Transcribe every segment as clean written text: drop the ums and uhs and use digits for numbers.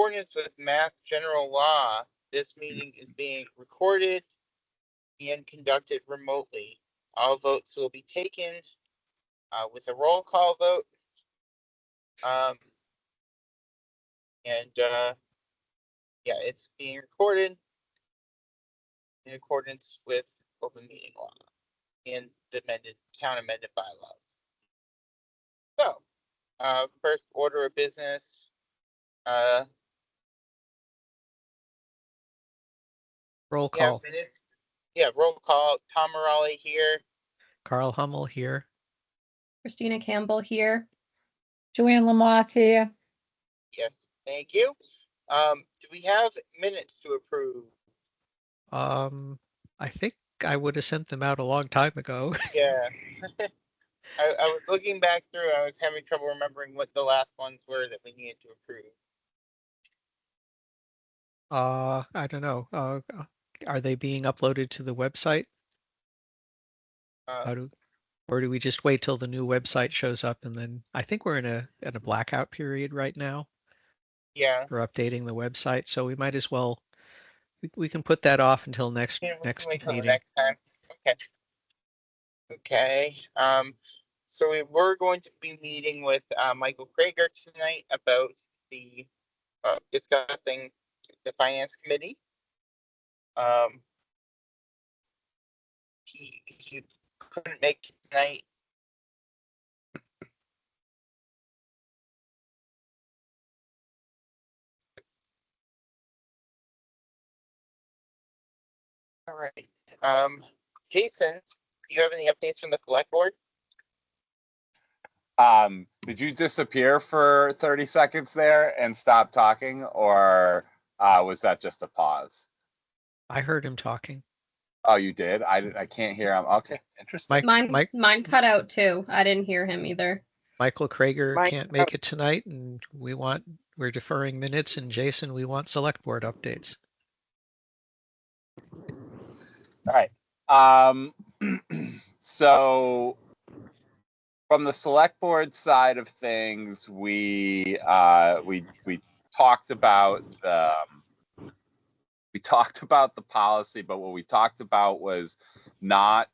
accordance with Mass General Law, this meeting is being recorded and conducted remotely. All votes will be taken with a roll call vote. Yeah, it's being recorded in accordance with open meeting law and the town amended bylaws. So, first order of business, roll call. Minutes. Yeah, roll call. Tom Morale here. Carl Hummel here. Christina Campbell here. Joanne Lamoth here. Yes, thank you. Do we have minutes to approve? I think I would have sent them out a long time ago. Yeah. I was looking back through, I was having trouble remembering what the last ones were that we needed to approve. I don't know. Are they being uploaded to the website? Or do we just wait till the new website shows up and then I think we're in a blackout period right now. Yeah. For updating the website, so we might as well. We can put that off until next meeting. Next time. Okay. Okay. So we were going to be meeting with Michael Krager tonight about the discussing the finance committee. He couldn't make it tonight. All right. Jason, do you have any updates from the select board? Did you disappear for 30 seconds there and stop talking, or was that just a pause? I heard him talking. Oh, you did? I can't hear him. Okay, interesting. Mine cut out too. I didn't hear him either. Michael Krager can't make it tonight, and we're deferring minutes, and Jason, we want select board updates. All right. So from the select board side of things, we talked about the policy, but what we talked about was not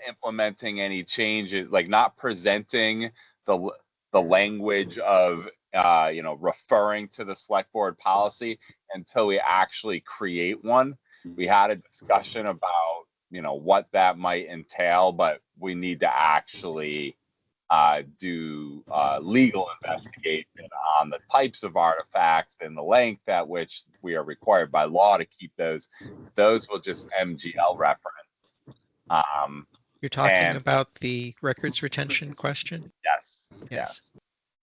implementing any changes, like not presenting the language of referring to the select board policy until we actually create one. We had a discussion about what that might entail, but we need to actually do legal investigation on the types of artifacts and the length at which we are required by law to keep those. Those will just MGL reference. You're talking about the records retention question? Yes.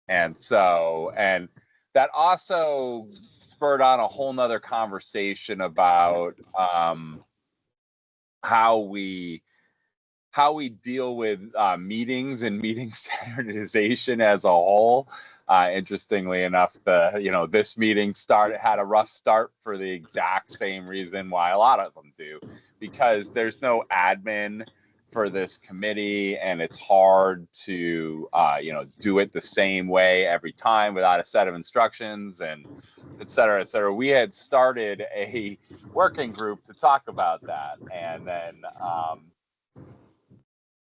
And that also spurred on a whole nother conversation about how we deal with meetings and meeting standardization as a whole. Interestingly enough, this meeting had a rough start for the exact same reason why a lot of them do, because there's no admin for this committee, and it's hard to do it the same way every time without a set of instructions, and et cetera, et cetera. We had started a working group to talk about that, and then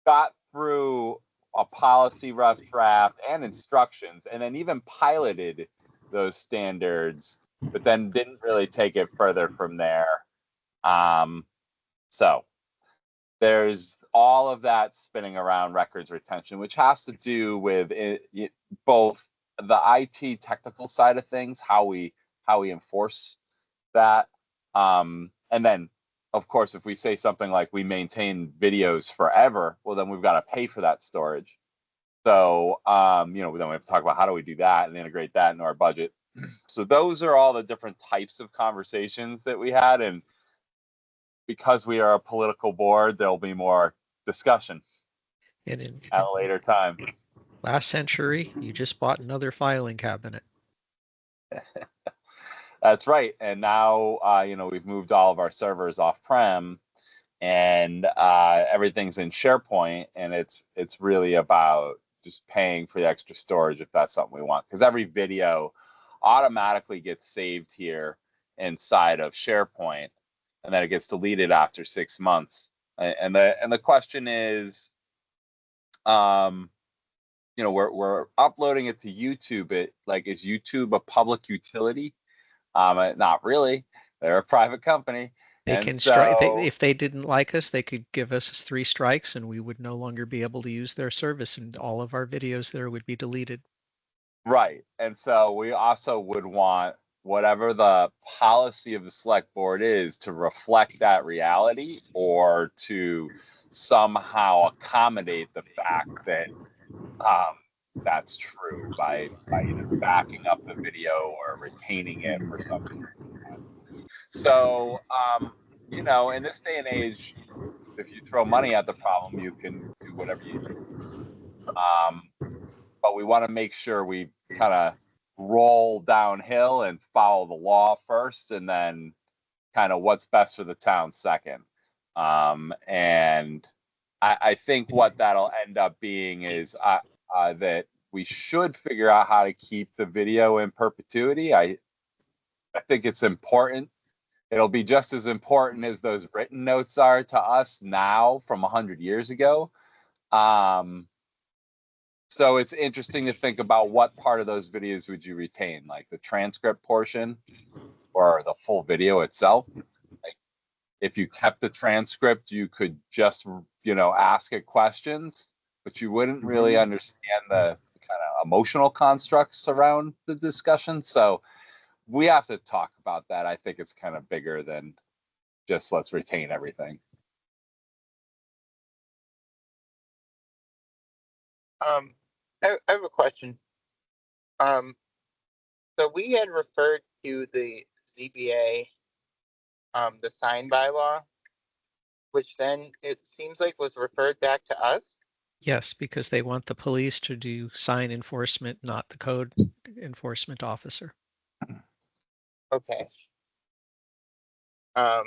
got through a policy rough draft and instructions, and then even piloted those standards, but then didn't really take it further from there. So there's all of that spinning around records retention, which has to do with both the IT technical side of things, how we enforce that, and then, of course, if we say something like we maintain videos forever, well, then we've got to pay for that storage. So, then we have to talk about how do we do that and integrate that into our budget. So those are all the different types of conversations that we had, and because we are a political board, there'll be more discussion at a later time. Last century, you just bought another filing cabinet. That's right. And now, we've moved all of our servers off-prem, and everything's in SharePoint, and it's really about just paying for the extra storage if that's something we want. Because every video automatically gets saved here inside of SharePoint, and then it gets deleted after 6 months. And the question is, you know, we're uploading it to YouTube. Is YouTube a public utility? Not really. They're a private company. They And can so, strike, if they didn't like us, they could give us 3 strikes and we would no longer be able to use their service and all of our videos there would be deleted. right. And so we also would want whatever the policy of the select board is to reflect that reality, or to somehow accommodate the fact that that's true by either backing up the video or retaining it for something. So, you know, in this day and age, if you throw money at the problem, you can do whatever you do. But we want to make sure we kind of roll downhill and follow the law first, and then kind of what's best for the town second. And I think what that'll end up being is that we should figure out how to keep the video in perpetuity. I think it's important. It'll be just as important as those written notes are to us now from 100 years ago. So it's interesting to think about what part of those videos would you retain, like the transcript portion or the full video itself. Like, if you kept the transcript, you could just, you know, ask it questions, but you wouldn't really understand the kind of emotional constructs around the discussion. So we have to talk about that. I think it's kind of bigger than just let's retain everything. I have a question. So we had referred to the ZBA, the sign bylaw, which then it seems like was referred back to us. Yes, because they want the police to do sign enforcement, not the code enforcement officer. Okay. I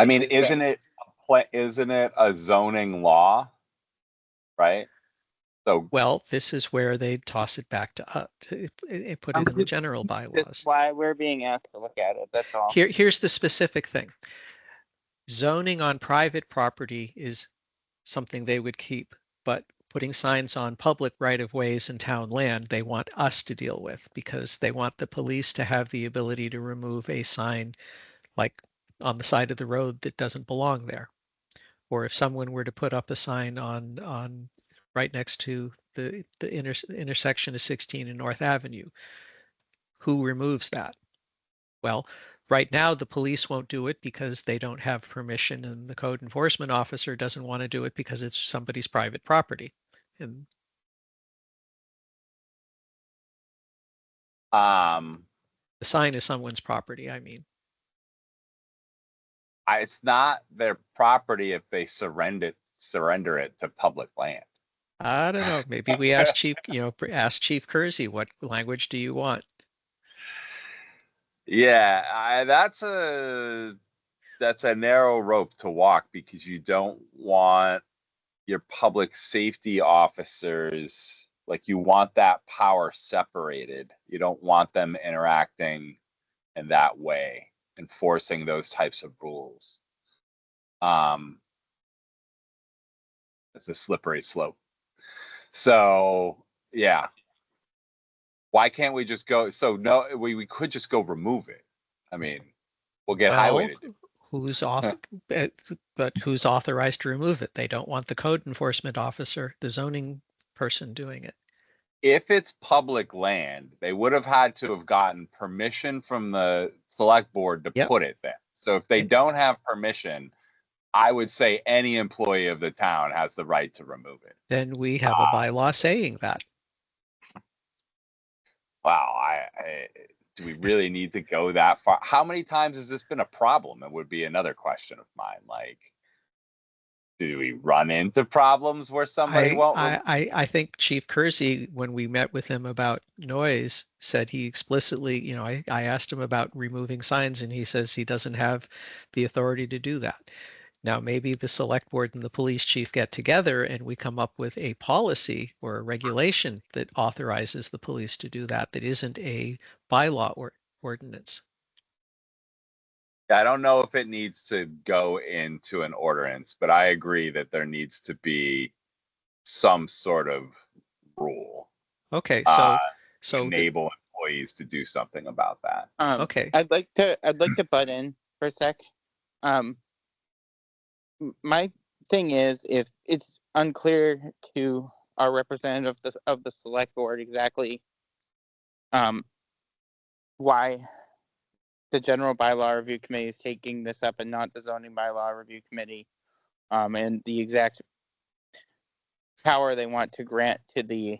mean, Is that- isn't it a zoning law, right? So Well, this is where they toss it back to us, put it in the general that's bylaws. why we're being asked to look at it. That's all. Here's the specific thing. Zoning on private property is something they would keep, but putting signs on public right-of-ways and town land, they want us to deal with, because they want the police to have the ability to remove a sign like on the side of the road that doesn't belong there. Or if someone were to put up a sign on right next to the intersection of 16 and North Avenue, who removes that? Well, right now the police won't do it because they don't have permission, and the code enforcement officer doesn't want to do it because it's somebody's private property. And the sign is someone's property, I mean. it's not their property if they surrender it to public land. I don't know. Maybe we ask Chief, ask Chief Kersey, what language do you want? Yeah, that's a narrow rope to walk, because you don't want your public safety officers, like, you want that power separated. You don't want them interacting in that way, enforcing those types of rules. It's a slippery slope. So yeah, why can't we just go? So no, we could just go remove it. I mean, we'll get highway to do. Who's but who's authorized to remove it? They don't want the code enforcement officer, the zoning person, doing it. If it's public land, they would have had to have gotten permission from the select board to put it there. So if they don't have permission, I would say any employee of the town has the right to remove it. Then we have a bylaw saying that. Wow, do we really need to go that far? How many times has this been a problem? It would be another question of mine. Like, do we run into problems where somebody won't? I think Chief Kersey, when we met with him about noise, said he explicitly, I asked him about removing signs, and he says he doesn't have the authority to do that. Now, maybe the select board and the police chief get together and we come up with a policy or a regulation that authorizes the police to do that, that isn't a bylaw or ordinance. I don't know if it needs to go into an ordinance, but I agree that there needs to be some sort of rule Okay, to so enable employees to do something about that. okay. I'd like to butt in for a sec. My thing is, if it's unclear to our representative of the select board exactly why the general bylaw review committee is taking this up and not the zoning bylaw review committee, and the exact power they want to grant to the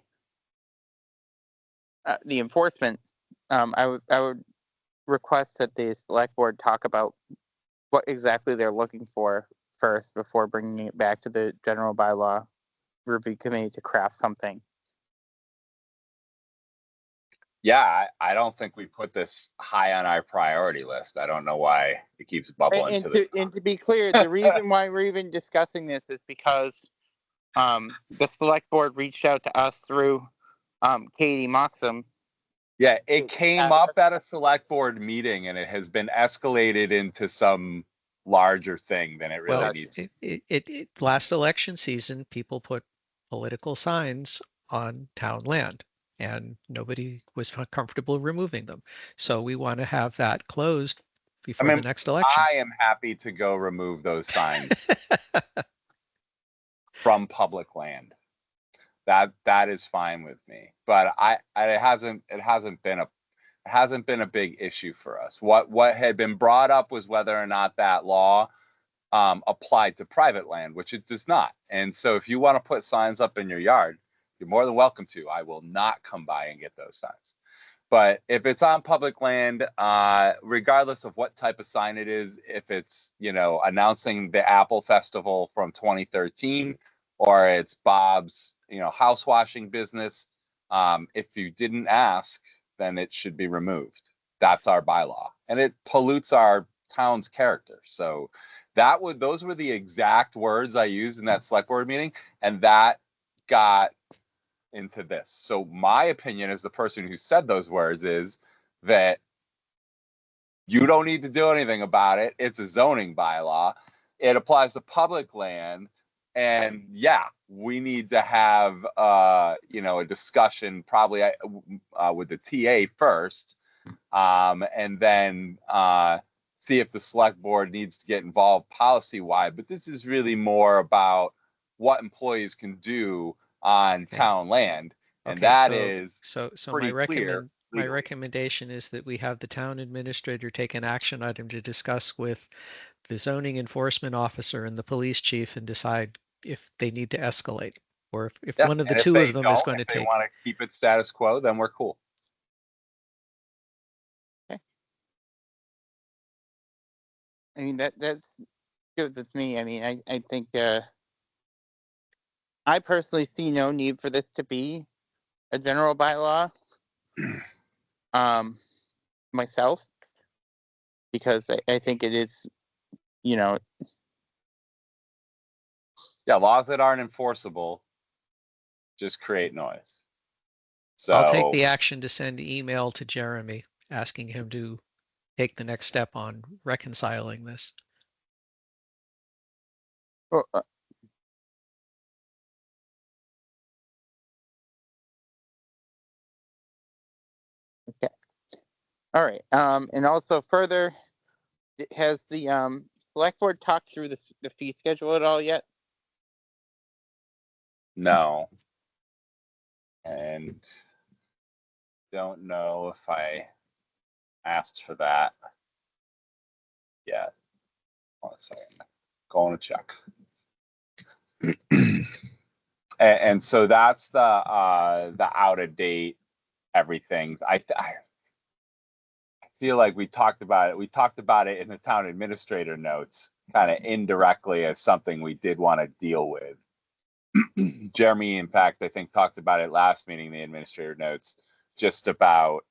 enforcement, I would request that the select board talk about what exactly they're looking for first before bringing it back to the general bylaw review committee to craft something. Yeah, I don't think we put this high on our priority list. I don't know why it keeps bubbling And to the and to be clear, the reason why we're even discussing this is because the select board reached out to us through Katie Moxham. Yeah, it came up at a select board meeting and it has been escalated into some larger thing than it really Well, needs to. it last election season, people put political signs on town land and nobody was comfortable removing them. So we want to have that closed before the next election. I am happy to go remove those signs from public land. That is fine with me. But it hasn't been a big issue for us. What had been brought up was whether or not that law applied to private land, which it does not. And so if you want to put signs up in your yard, you're more than welcome to. I will not come by and get those signs. But if it's on public land, regardless of what type of sign it is, if it's, announcing the Apple Festival from 2013, or it's Bob's, house washing business, if you didn't ask, then it should be removed. That's our bylaw. And it pollutes our town's character. So those were the exact words I used in that select board meeting. And that got into this. So my opinion as the person who said those words is that you don't need to do anything about it. It's a zoning bylaw. It applies to public land. And yeah, we need to have a discussion probably with the TA first, and then see if the select board needs to get involved policy-wide. But this is really more about what employees can do on town land, and that is so pretty clear. My recommendation is that we have the town administrator take an action item to discuss with the zoning enforcement officer and the police chief and decide if they need to escalate, or if one of the two of them is going to take. If they want to keep it status quo, then we're cool. Okay. I mean, that's good with me. I mean, I think I personally see no need for this to be a general bylaw myself, because I think it is, Yeah, laws that aren't enforceable just create noise. So I'll take the action to send an email to Jeremy asking him to take the next step on reconciling this. well, okay. All right. And also further, has the select board talked through the fee schedule at all yet? no. And don't know if I asked for that yet. 1 second. Going to check. And so that's the out of date everything. I feel like we talked about it. We talked about it in the town administrator notes, kind of indirectly as something we did want to deal with. Jeremy, in fact, I think talked about it last meeting, the administrator notes, just about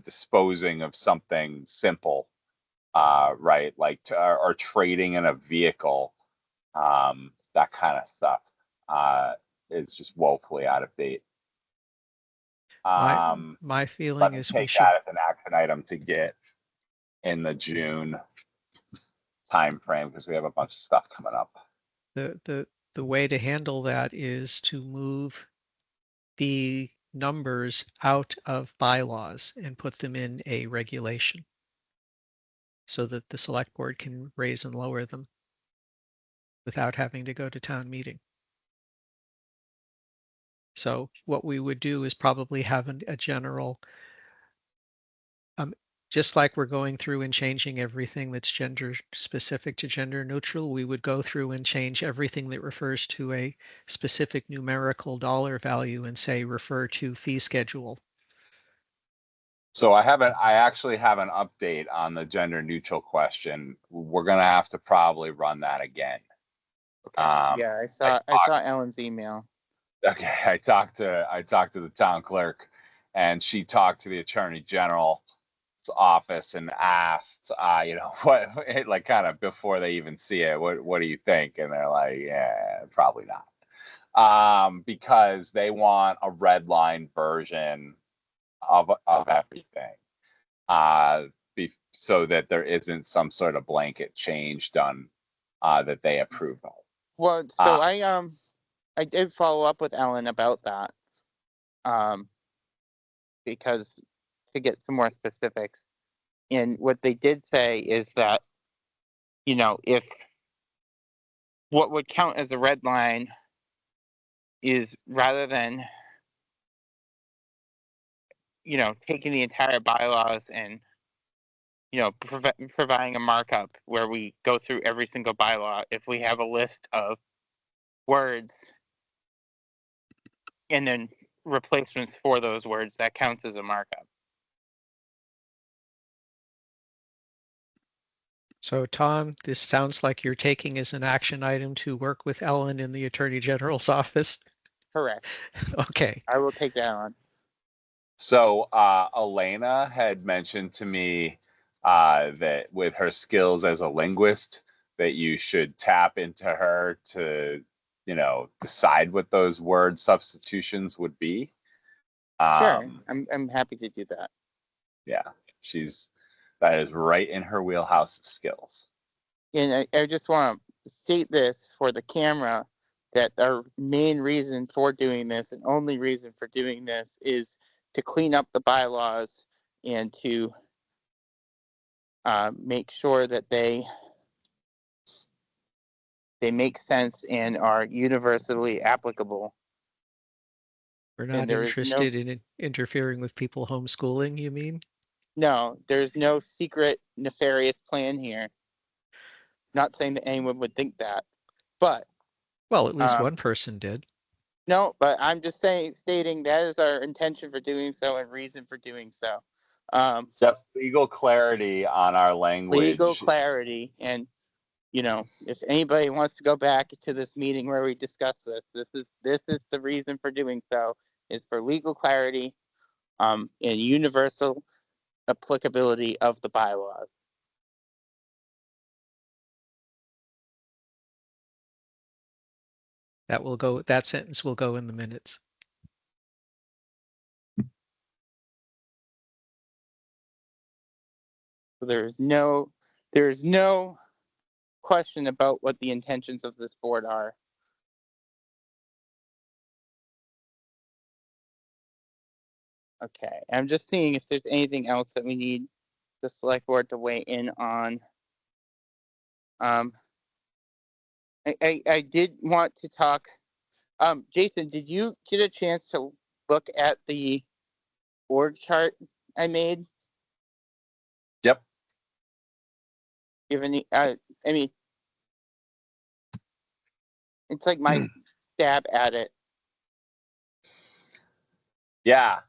disposing of something simple right? Like or trading in a vehicle, that kind of stuff is just woefully out of date. My feeling But is we take should, that as an action item to get in the June time frame because we have a bunch of stuff coming up. the way to handle that is to move the numbers out of bylaws and put them in a regulation so that the select board can raise and lower them without having to go to town meeting. So what we would do is probably have a general, just like we're going through and changing everything that's gender specific to gender neutral, we would go through and change everything that refers to a specific numerical dollar value and say refer to fee schedule. So I actually have an update on the gender neutral question. We're gonna have to probably run that again. Yeah, I saw Ellen's email. Okay, I talked to the town clerk, and she talked to the attorney general's office and asked, what, like, kind of before they even see it, what do you think? And they're like, yeah, probably not, because they want a red line version of everything, so that there isn't some sort of blanket change done that they approve of. Well, so I did follow up with Ellen about that, because to get some more specifics. And what they did say is that, if what would count as a red line is rather than, taking the entire bylaws and, providing a markup where we go through every single bylaw, if we have a list of words and then replacements for those words, that counts as a markup. So Tom, this sounds like you're taking as an action item to work with Ellen in the Attorney General's office. Correct. Okay. I will take that on. So Elena had mentioned to me that with her skills as a linguist, that you should tap into her to, decide what those word substitutions would be. Sure, I'm happy to do that. Yeah, that is right in her wheelhouse of skills. And I just want to state this for the camera, that our main reason for doing this and only reason for doing this is to clean up the bylaws and to make sure that they make sense and are universally applicable. We're not interested in interfering with people homeschooling, you mean? No, there's no secret nefarious plan here. Not saying that anyone would think that, but well, at least one person did. No, but I'm just stating that is our intention for doing so and reason for doing so. Just legal clarity on our language. Legal clarity, and if anybody wants to go back to this meeting where we discuss this is the reason for doing so, is for legal clarity, and universal applicability of the bylaws. That sentence will go in the minutes. So there's no question about what the intentions of this board are. Okay, I'm just seeing if there's anything else that we need the select board to weigh in on. I did want to talk. Jason, did you get a chance to look at the org chart I made? Yep. You have any? I mean, it's like my stab at it. Yeah.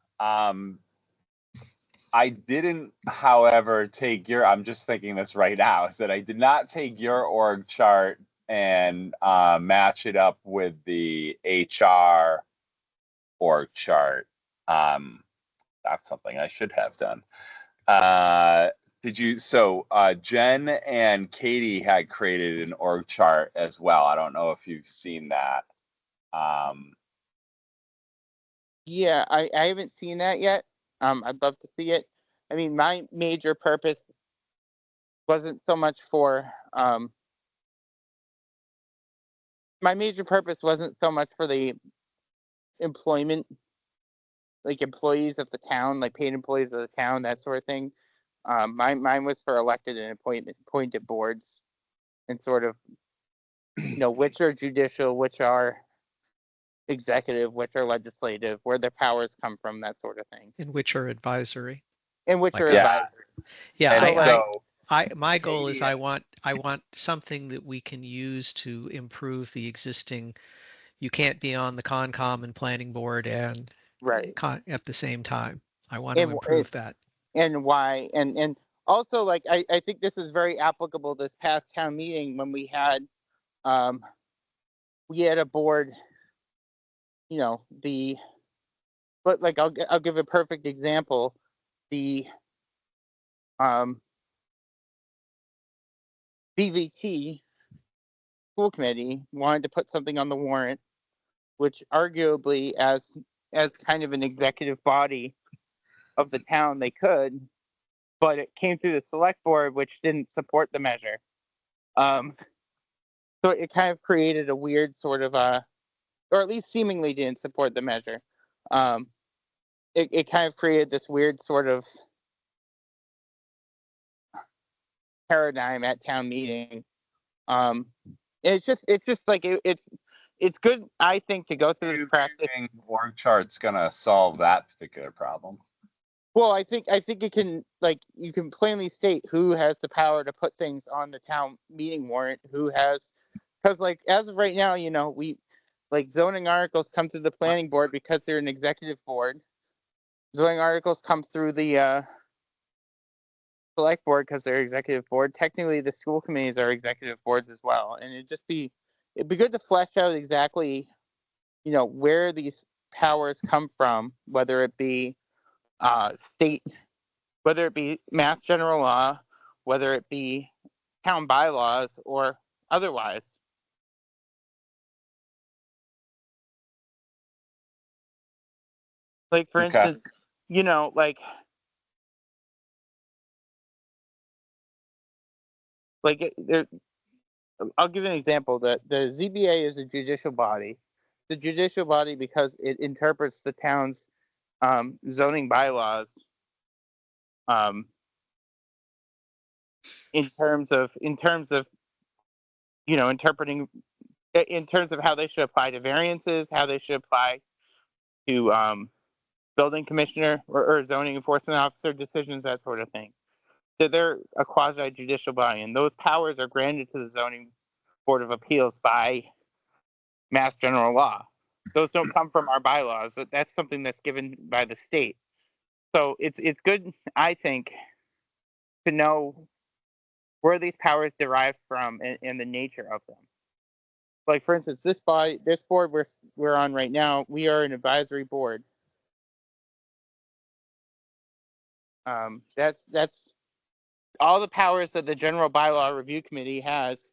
I didn't, however, take your, I'm just thinking this right now, is that I did not take your org chart and match it up with the HR org chart. That's something I should have done. So Jen and Katie had created an org chart as well. I don't know if you've seen that. Yeah, I haven't seen that yet. I'd love to see it. I mean, my major purpose wasn't so much for the employment, like employees of the town, like paid employees of the town, that sort of thing. Mine was for elected and appointed boards, and sort of, which are judicial, which are executive, which are legislative, where their powers come from, that sort of thing, in which are advisory. and which Like are us. advisory. Yeah, And my goal is Katie I want something that we can use to improve the existing. You can't be on the Concom and planning board and Right. at the same time. I want to And improve that. and why, and also, like, I think this is very applicable this past town meeting when we had a board, but like I'll give a perfect example. The BVT school committee wanted to put something on the warrant, which arguably, as kind of an executive body of the town, they could, but it came through the select board, which didn't support the measure. So it kind of created a weird sort of or at least seemingly didn't support the measure. It kind of created this weird sort of paradigm at town meeting. It's just like it's good, I think, to go through this practice. org chart's gonna solve that particular problem. Well, I think it can, like, you can plainly state who has the power to put things on the town meeting warrant, who has, because, like, as of right now, we, like, zoning articles come to the planning board because they're an executive board. Zoning articles come through the select board because they're executive board. Technically, the school committees are executive boards as well, and it'd be good to flesh out exactly, where these powers come from, whether it be state, whether it be mass general law, whether it be town bylaws, or otherwise. Like, for Okay. instance, I'll give an example. The ZBA is a judicial body. The judicial body because it interprets the town's zoning bylaws in terms of interpreting, in terms of how they should apply to variances, how they should apply to building commissioner or zoning enforcement officer decisions, that sort of thing. So they're a quasi judicial body, and those powers are granted to the zoning board of appeals by mass general law. Those don't come from our bylaws. That's something that's given by the state. So it's good, I think, to know where these powers derive from and the nature of them. Like, for instance, this board we're on right now, we are an advisory board. That's all the powers that the general bylaw review committee has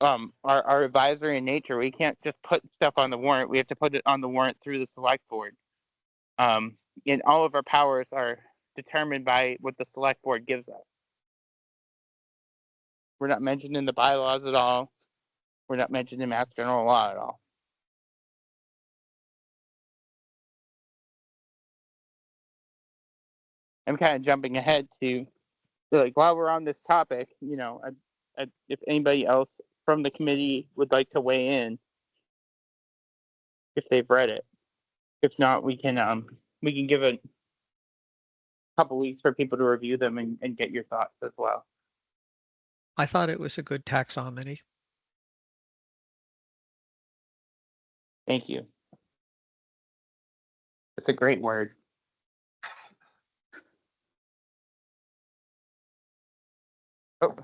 are advisory in nature. We can't just put stuff on the warrant. We have to put it on the warrant through the select board. And all of our powers are determined by what the select board gives us. We're not mentioned in the bylaws at all. We're not mentioned in mass general law at all. I'm kind of jumping ahead to, like, while we're on this topic, if anybody else from the committee would like to weigh in, if they've read it. If not, we can give a couple weeks for people to review them and get your thoughts as well. I thought it was a good taxonomy. Thank you. It's a great word. Oh.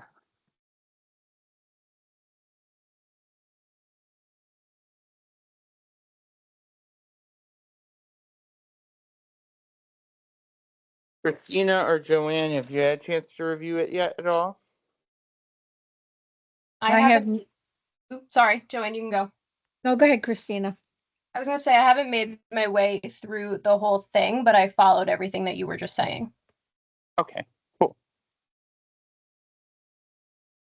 Christina or Joanne, have you had a chance to review it yet at all? I I haven't. have, Oops, sorry, Joanne, you can go. no, go ahead, Christina. I was gonna say I haven't made my way through the whole thing, but I followed everything that you were just saying. Okay, cool.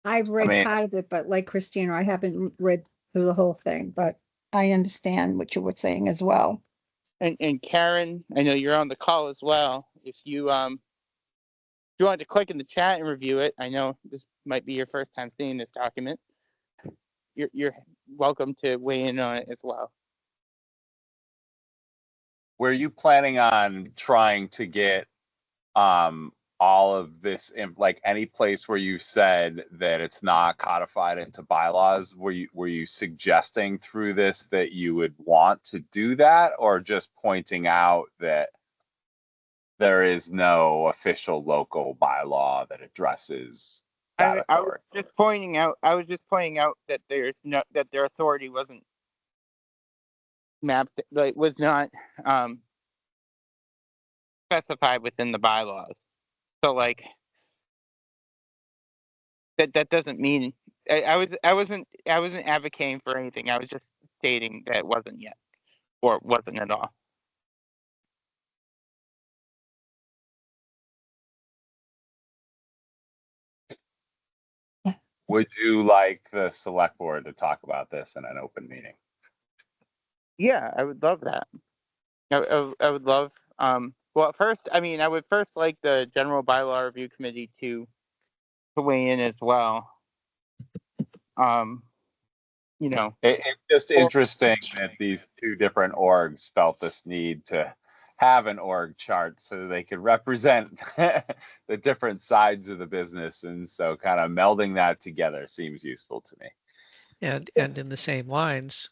I've read mean- part of it, but like Christina, I haven't read through the whole thing, but I understand what you were saying as well. And Karen, I know you're on the call as well. If you wanted to click in the chat and review it, I know this might be your first time seeing this document. You're welcome to weigh in on it as well. Were you planning on trying to get all of this in like any place where you said that it's not codified into bylaws? Were you suggesting through this that you would want to do that, or just pointing out that there is no official local bylaw that addresses that I was authority? just pointing out. I was just pointing out that that their authority wasn't mapped, like was not specified within the bylaws. So like that doesn't mean I wasn't advocating for anything. I was just stating that it wasn't yet or wasn't at all. Would you like the select board to talk about this in an open meeting? Yeah, I would love that. I would love well first I mean I would first like the general bylaw review committee to weigh in as well. You know, It's just Well- interesting that these two different orgs felt this need to have an org chart so they could represent the different sides of the business. And so kind of melding that together seems useful to me. And in the same lines,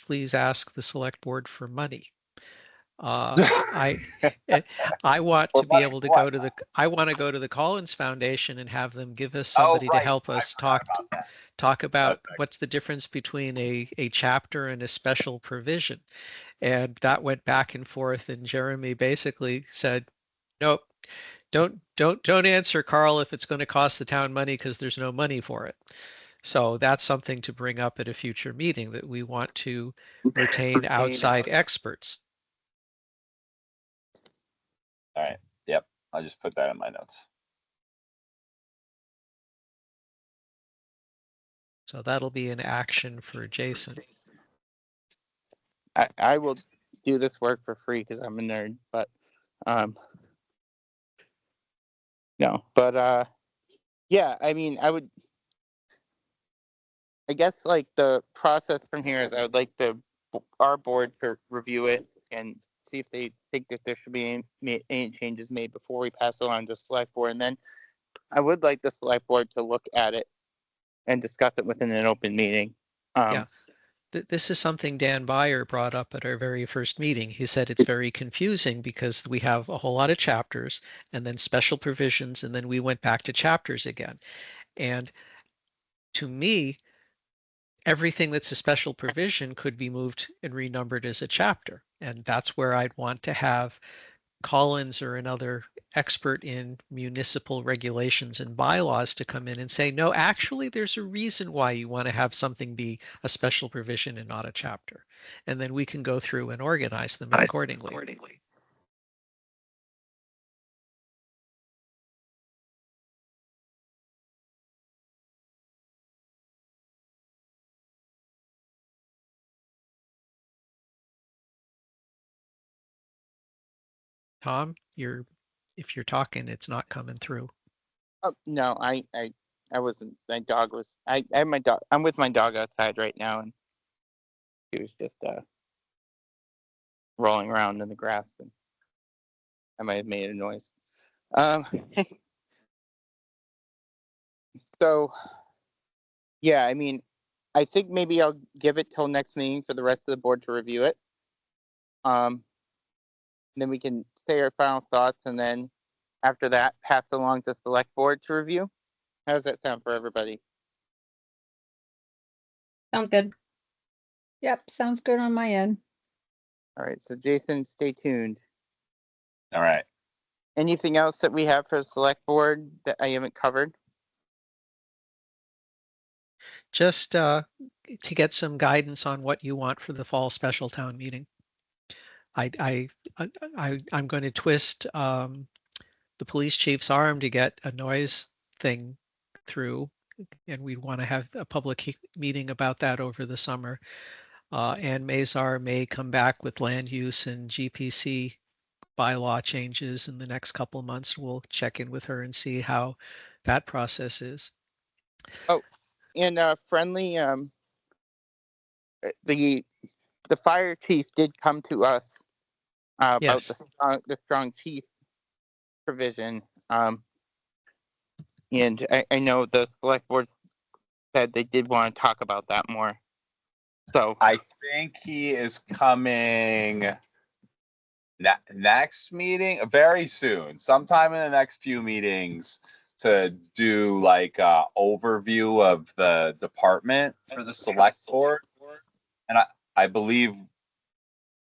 please ask the select board for money. I want For to be money able to for go what? to I want to go to the Collins Foundation and have them give us Oh, somebody to right. help I us forgot about that. talk about That's right. what's the difference between a chapter and a special provision. And that went back and forth, and Jeremy basically said, nope, don't answer, Carl, if it's going to cost the town money, because there's no money for it. So that's something to bring up at a future meeting, that we want to retain outside experts. All right. Yep. I'll just put that in my notes. So that'll be an action for Jason. I will do this work for free because I'm a nerd, but no, but yeah, I mean I guess like the process from here is I would like our board to review it and see if they think that there should be any changes made before we pass it on to the select board. And then I would like the select board to look at it and discuss it within an open meeting. Yeah. This is something Dan Byer brought up at our very first meeting. He said it's very confusing because we have a whole lot of chapters and then special provisions, and then we went back to chapters again. And to me, everything that's a special provision could be moved and renumbered as a chapter. And that's where I'd want to have Collins or another expert in municipal regulations and bylaws to come in and say, no, actually, there's a reason why you want to have something be a special provision and not a chapter. And then we can go through and organize them accordingly. Tom, if you're talking, it's not coming through. No, I wasn't. My dog was. I have my dog. I'm with my dog outside right now, and he was just rolling around in the grass, and I might have made a noise. So, yeah, I mean, I think maybe I'll give it till next meeting for the rest of the board to review it. Then we can say our final thoughts, and then after that, pass along to select board to review. How does that sound for everybody? Sounds good. Yep, sounds good on my end. All right, so Jason, stay tuned. All right. Anything else that we have for the select board that I haven't covered? Just to get some guidance on what you want for the fall special town meeting. I'm going to twist the police chief's arm to get a noise thing through, and we want to have a public meeting about that over the summer. Ann Mazar may come back with land use and GPC bylaw changes in the next couple of months. We'll check in with her and see how that process is. Oh, and friendly, the fire chief did come to us about Yes. the strong chief provision. And I know the select board said they did want to talk about that more. So I think he is coming next meeting, very soon, sometime in the next few meetings, to do like a overview of the department for the select board. And I believe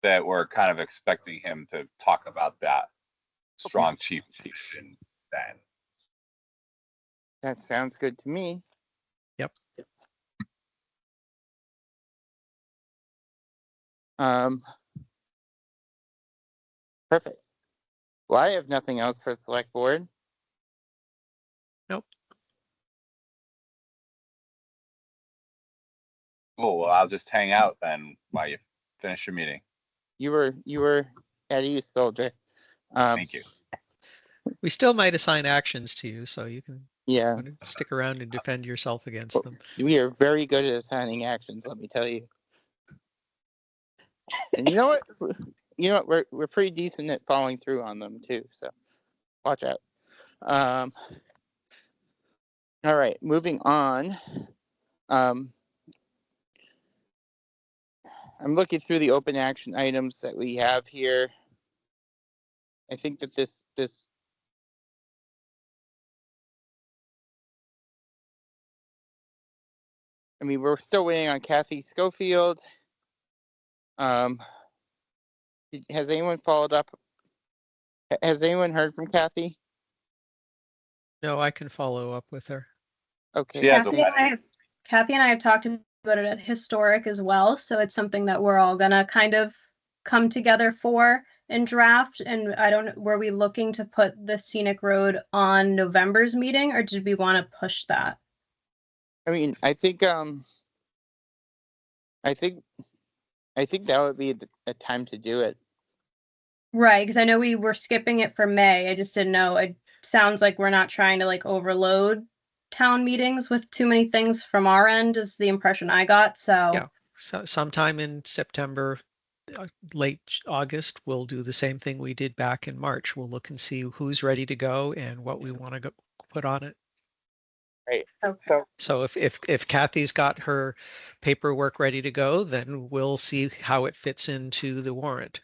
that we're kind of expecting him to talk about that strong chief position then. that sounds good to me. Yep. Perfect. Well, I have nothing else for the select board. Nope. Cool. Well, I'll just hang out then while you finish your meeting. You were at ease, soldier. Thank you. We still might assign actions to you, so you can Yeah, stick around and defend yourself against them. we are very good at assigning actions, let me tell you. And you know what? You know what? We're pretty decent at following through on them too. So watch out. All right, moving on. I'm looking through the open action items that we have here. I think that this I mean, we're still waiting on Kathy Schofield. Has anyone followed up? Has anyone heard from Kathy? No, I can follow up with her. Okay. She has a Kathy and wedding. Kathy and I have talked about it at Historic as well, so it's something that we're all gonna kind of come together for and draft. And I don't, were we looking to put the scenic road on November's meeting, or did we want to push that? I mean, I think that would be a time to do it. Right, because I know we were skipping it for May. I just didn't know. It sounds like we're not trying to like overload town meetings with too many things from our end, is the impression I got. So Yeah. So sometime in September, late August, we'll do the same thing we did back in March. We'll look and see who's ready to go and what we want to put on it. Right. okay. So if Kathy's got her paperwork ready to go, then we'll see how it fits into the warrant.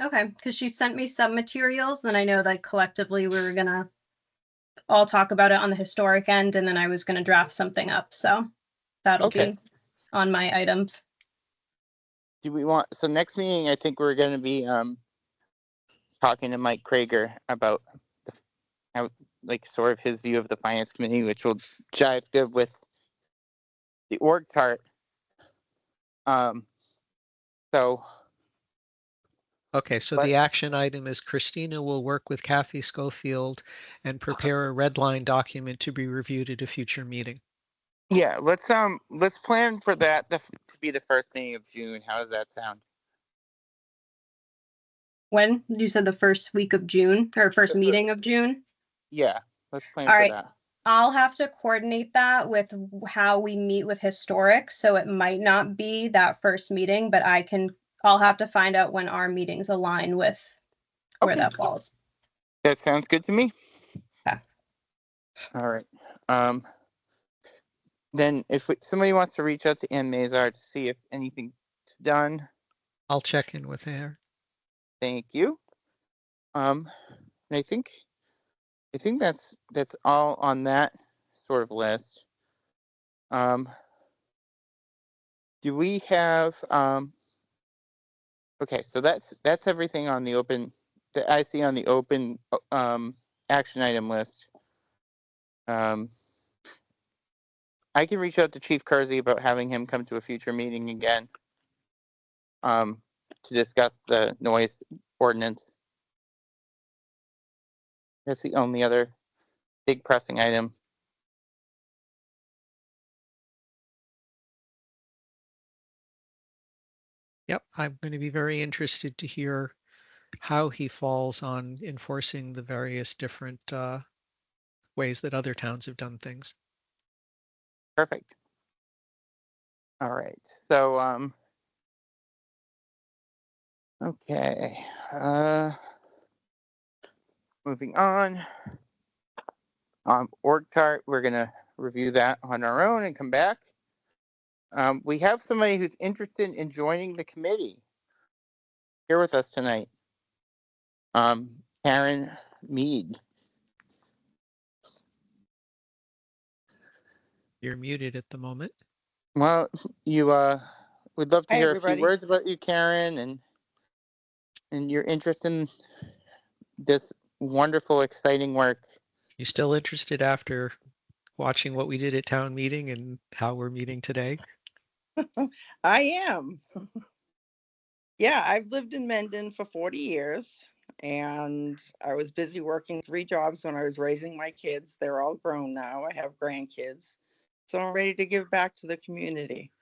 Okay, because she sent me some materials, then I know that collectively we were gonna all talk about it on the historic end, and then I was gonna draft something up, so that'll Okay. be on my items. Do we want, so next meeting, I think we're gonna be talking to Mike Krager about how, like, sort of his view of the finance committee, which will jive good with the org chart. So Okay, so the action item is Christina will work with Kathy Schofield and prepare a red line document to be reviewed at a future meeting. yeah, let's plan for that to be the first meeting of June. How does that sound? When? You said the first week of June, or first meeting of June? Yeah, let's plan All for right. that. I'll have to coordinate that with how we meet with historic, so it might not be that first meeting, but I'll have to find out when our meetings align with where Okay. that falls. That sounds good to me. Okay. All right. Then if somebody wants to reach out to Ann Mazar to see if anything's done, I'll check in with her. thank you. And I think that's all on that sort of list. Do we have okay, so that's everything on the open that I see on the open action item list. I can reach out to Chief Kersey about having him come to a future meeting again to discuss the noise ordinance. That's the only other big pressing item. Yep, I'm going to be very interested to hear how he falls on enforcing the various different ways that other towns have done things. Perfect. All right. So okay. Moving on. Org chart, we're gonna review that on our own and come back. We have somebody who's interested in joining the committee here with us tonight. Karen Mead. You're muted at the moment. Well, you would love to Hi, hear a few everybody. words about you, Karen, and your interest in this wonderful, exciting work. You still interested after watching what we did at town meeting and how we're meeting today? I am. Yeah, I've lived in Mendon for 40 years, and I was busy working 3 jobs when I was raising my kids. They're all grown now. I have grandkids. So I'm ready to give back to the community.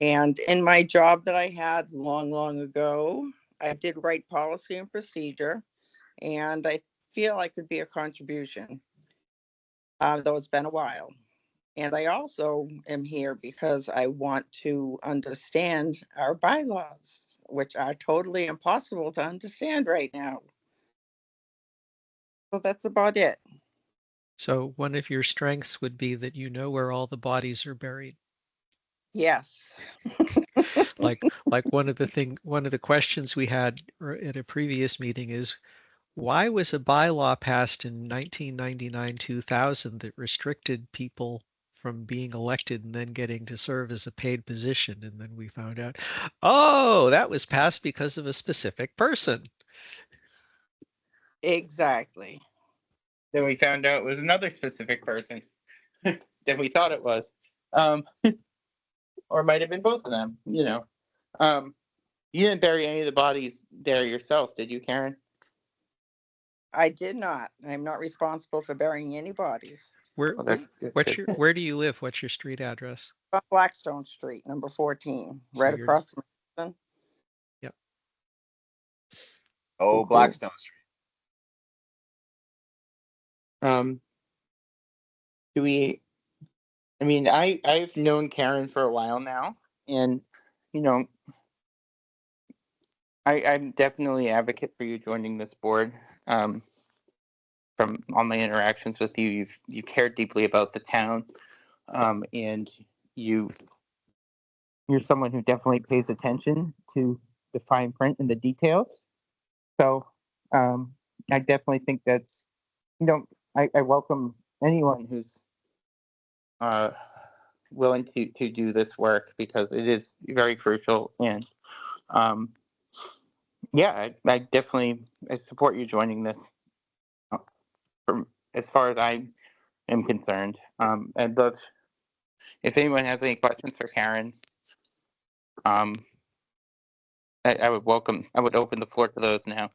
And in my job that I had long, long ago, I did write policy and procedure, and I feel I could be a contribution, though it's been a while. And I also am here because I want to understand our bylaws, which are totally impossible to understand right now. So that's about it. So one of your strengths would be that you know where all the bodies are buried. Yes. Like one of the questions we had at a previous meeting is, why was a bylaw passed in 1999, 2000 that restricted people from being elected and then getting to serve as a paid position? And then we found out, oh, that was passed because of a specific person. Exactly. Then we found out it was another specific person than we thought it was. Or it might have been both of them, you know. You didn't bury any of the bodies there yourself, did you, Karen? I did not. I'm not responsible for burying any bodies. Where Well, that's good. where do you live? What's your street address? On Blackstone Street, number 14, So right you're- across from Madison. Yep. Oh, Cool. Blackstone Street. Do we? I mean, I've known Karen for a while now, and you know, I'm definitely an advocate for you joining this board. From all my interactions with you, you cared deeply about the town, and you're someone who definitely pays attention to the fine print and the details. So, I definitely think that's, I welcome anyone who's willing to do this work because it is very crucial. And yeah, I definitely support you joining this. From as far as I am concerned, I'd love if anyone has any questions for Karen. I would open the floor to those now.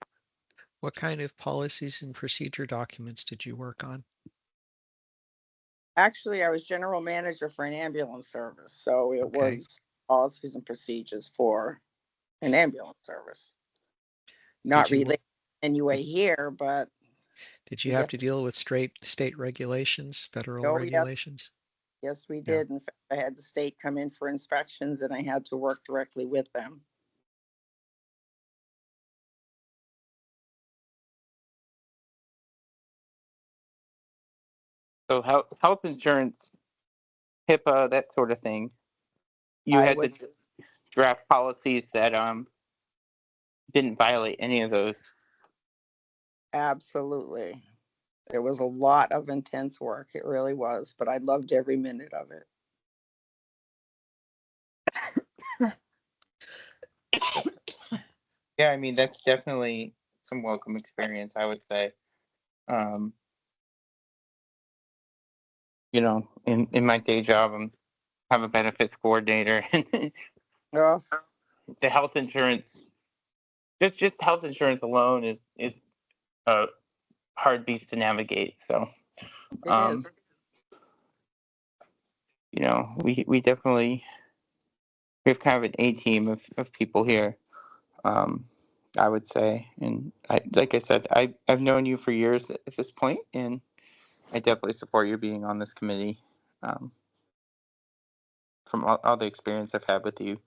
What kind of policies and procedure documents did you work on? Actually, I was general manager for an ambulance service. So it Okay. was policies and procedures for an ambulance service. Not you- related anyway here, but Did you have to deal with state regulations, federal Oh, yes. regulations? Yes, we Yeah. did. In fact, I had the state come in for inspections and I had to work directly with them. So health insurance, HIPAA, that sort of thing. You I had was- to draft policies that didn't violate any of those. Absolutely. It was a lot of intense work. It really was, but I loved every minute of it. Yeah, I mean that's definitely some welcome experience, I would say. You know, in my day job, have a benefits coordinator, and Oh, the health insurance, just health insurance alone is a hard beast to navigate. So, it um, is. you know, we definitely we have kind of an A team of people here. I would say, and like I said, I've known you for years at this point, and I definitely support you being on this committee. From all the experience I've had with you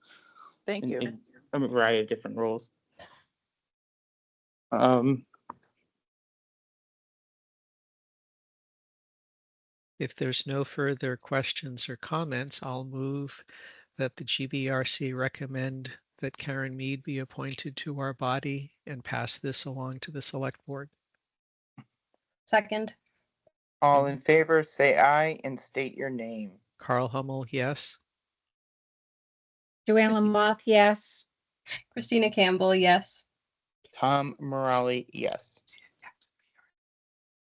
Thank you. in a variety of different roles. Um, If there's no further questions or comments, I'll move that the GBRC recommend that Karen Mead be appointed to our body and pass this along to the select board. Second. all in favor, say aye and state your name. Carl Hummel, yes. Joanne Chrissy. Lamoth, yes. Christina Campbell, yes. Tom Morale, yes.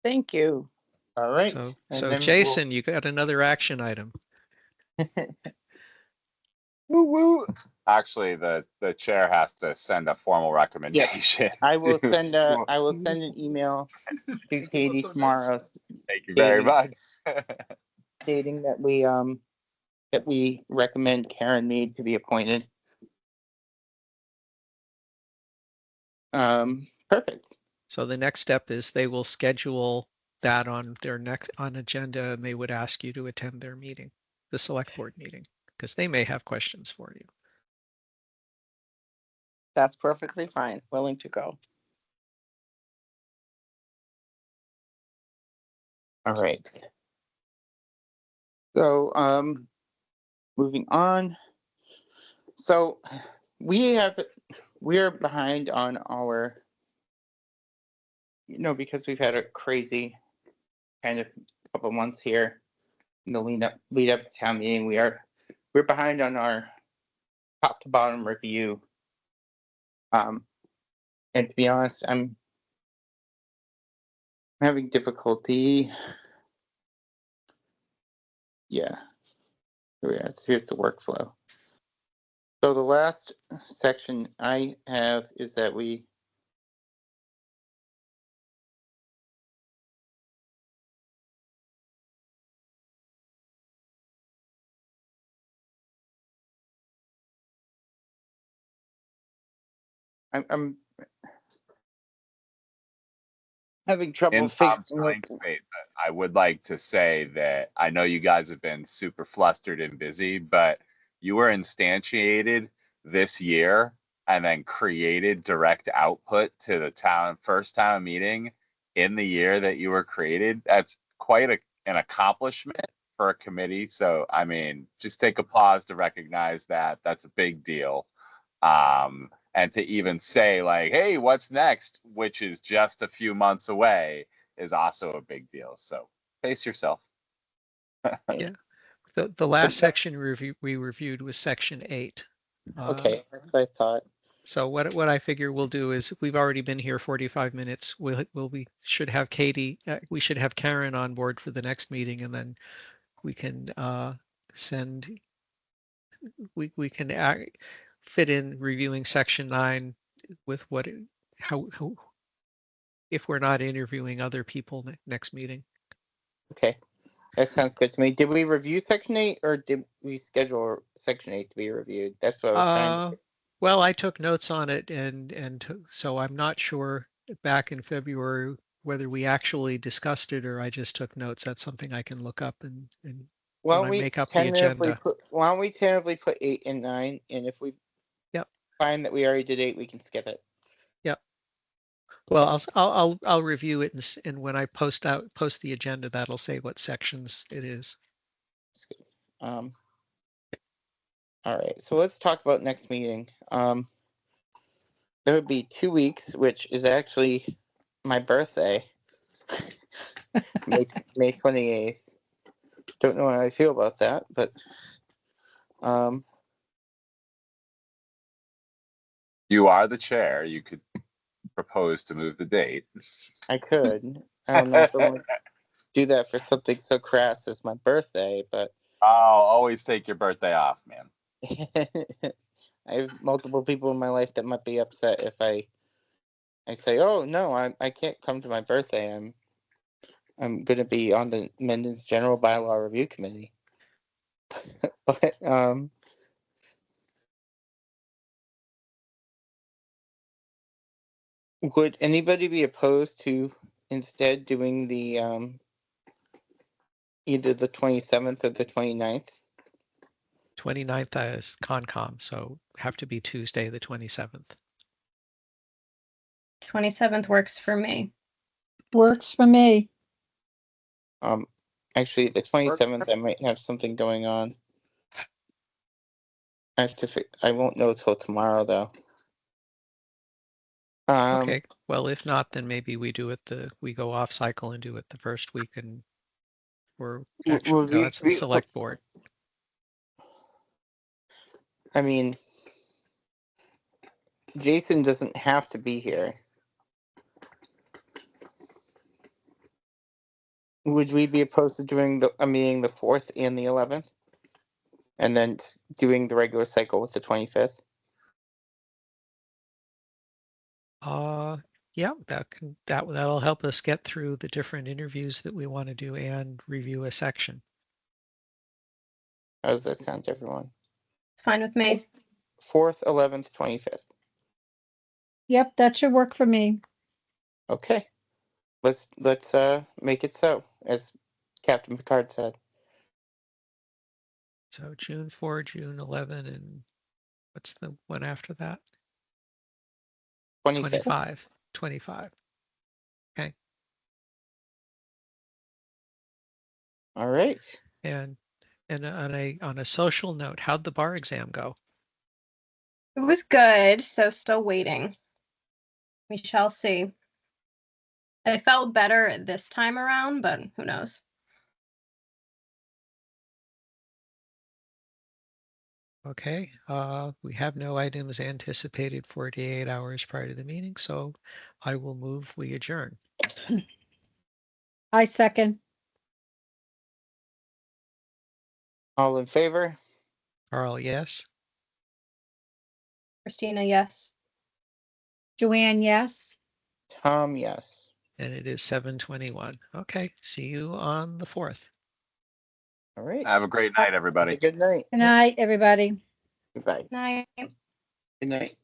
Thank you. All right. So, and so then Jason, you got another action item. Woo woo. Actually, the chair has to send a formal recommendation. I will to- send an email to Katie tomorrow Thank you very much. stating that we recommend Karen Mead to be appointed. Perfect. So the next step is they will schedule that on their next agenda, and they would ask you to attend their meeting, the select board meeting, because they may have questions for you. That's perfectly fine. Willing to go. All right. So, moving on. So we're behind on our, because we've had a crazy kind of couple months here in the lead up to town meeting. We're behind on our top to bottom review. And to be honest, I'm having difficulty. Yeah. Here's the workflow. So the last section I have is that I'm having trouble In Tom's figuring blank out. statement, I would like to say that I know you guys have been super flustered and busy, but you were instantiated this year and then created direct output to the first town meeting in the year that you were created. That's quite an accomplishment for a committee. So, I mean, just take a pause to recognize that that's a big deal. And to even say like, hey, what's next, which is just a few months away, is also a big deal. So pace yourself. Yeah. The last section we reviewed was section 8. Okay, that's what I thought. So what I figure we'll do is we've already been here 45 minutes. We should have we should have Karen on board for the next meeting, and then we can we can fit in reviewing section 9 with how if we're not interviewing other people next meeting. Okay, that sounds good to me. Did we review section 8 or did we schedule section 8 to be reviewed? That's what I was trying to. Well, I took notes on it, so I'm not sure back in February whether we actually discussed it or I just took notes. That's something I can look up and when I make up the agenda. Why don't we tentatively put 8 and 9, and if we Yep. find that we already did 8, we can skip it. Yep. Well, I'll review it, and when I post the agenda, that'll say what sections it is. All right, so let's talk about next meeting. There would be 2 weeks, which is actually my birthday, May 28th. Don't know how I feel about that, but You are the chair. You could propose to move the date. I could. I don't know if I want to do that for something so crass as my birthday, but I'll always take your birthday off, man. I have multiple people in my life that might be upset if I say, "Oh no, I can't come to my birthday. I'm going to be on the Mendon's General Bylaw Review Committee." But would anybody be opposed to instead doing the either the 27th or the 29th? 29th is Concom, so have to be Tuesday, the 27th. 27th works for me. Works for me. Actually, the 27th, I might have something going on. I have to. I won't know till tomorrow, though. Okay, well, if not, then maybe we do it we go off cycle and do it the first week, and or actually, no, that's the select board. I mean, Jason doesn't have to be here. Would we be opposed to doing a meeting the 4th and the 11th? And then doing the regular cycle with the 25th? Yeah, that'll help us get through the different interviews that we want to do and review a section. How does that sound to everyone? It's fine with me. 4th, 11th, 25th. Yep, that should work for me. Okay. Let's make it so, as Captain Picard said. So June 4, June 11, and what's the one after that? 25th. 25. Okay. All right. And on a social note, how'd the bar exam go? It was good, so still waiting. We shall see. I felt better this time around, but who knows? Okay, we have no items anticipated 48 hours prior to the meeting, so I will move we adjourn. I second. All in favor? Carl, yes? Christina, yes. Joanne, yes. Tom, yes. And it is 7:21. Okay, see you on the 4th. All right. Have a great night, Have a everybody. good night. Good night, everybody. Goodbye. Night. Good night.